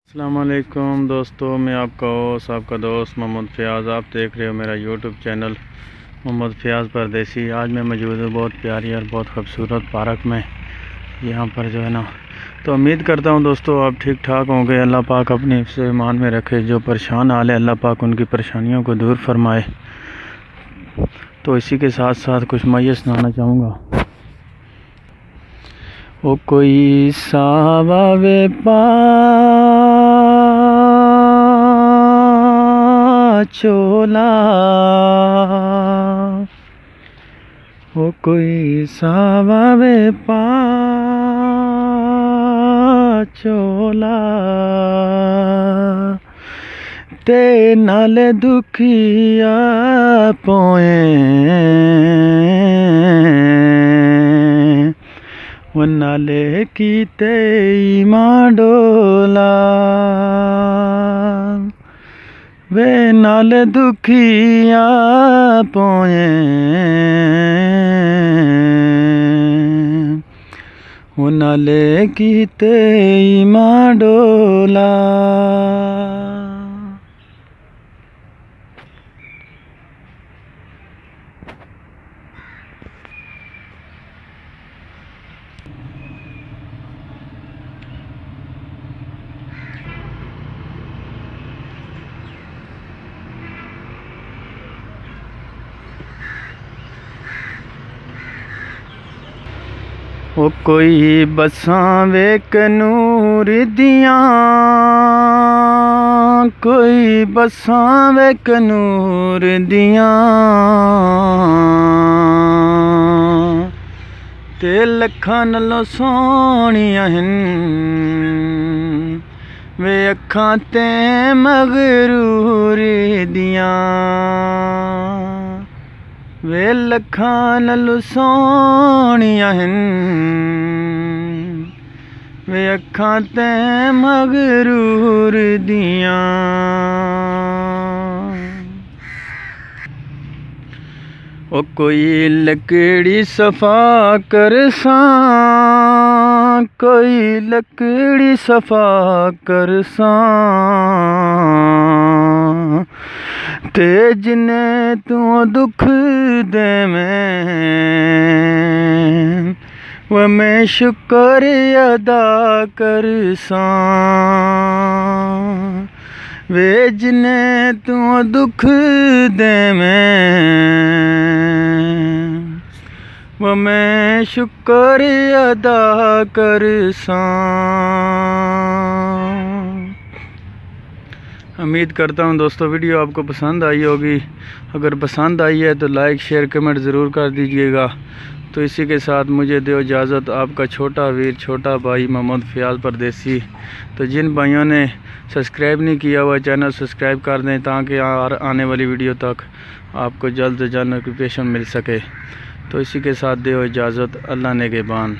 अस्सलामुअलैकुम दोस्तों, मैं आपका दोस्त मोहम्मद फ़याज़। आप देख रहे हो मेरा यूट्यूब चैनल मोहम्मद फ़याज़ परदेसी। आज मैं मौजूद हूँ बहुत प्यारी और बहुत खूबसूरत पार्क में, यहाँ पर जो है ना। तो उम्मीद करता हूँ दोस्तों आप ठीक ठाक होंगे। अल्लाह पाक अपने हिफ्ज़ ईमान में रखे। जो परेशान हाल है अल्लाह पाक उनकी परेशानियों को दूर फरमाए। तो इसी के साथ साथ कुछ मैय्य सुनाना चाहूँगा। वो कोई सावे चोला, वो कोई सावे चोला, ते नाले दुखिया पोए वो नाले कीते ईमान डोला। वे नाले दुखिया पोए वो नाले कीते ईमान डोला। वो कोई बसां वे कनूर दियां, कोई बसां वे कनूर दियां, ते लखां नालों सोहणियां हन वे अखां ते मगरूर दियां। वे लखां नालों सोहणियां हन वे अखां ते मगरूर दियां। ओ कोई लकड़ी सफा करसां, कोई लकड़ी सफा करसां, ते जिने तू दुख दे में वो मैं शुक्र अदा करसां। वे जिने तू दुख दे में वो मैं शुक्र अदा करसां। उम्मीद करता हूँ दोस्तों वीडियो आपको पसंद आई होगी। अगर पसंद आई है तो लाइक शेयर कमेंट ज़रूर कर दीजिएगा। तो इसी के साथ मुझे दो इजाज़त। आपका छोटा वीर छोटा भाई मोहम्मद फ़याज़ परदेसी। तो जिन भाइयों ने सब्सक्राइब नहीं किया हुआ चैनल सब्सक्राइब कर दें ताकि आने वाली वीडियो तक आपको जल्द से जल्द नोटिफिकेशन मिल सके। तो इसी के साथ दो इजाज़त। अल्लाह नेगेबान।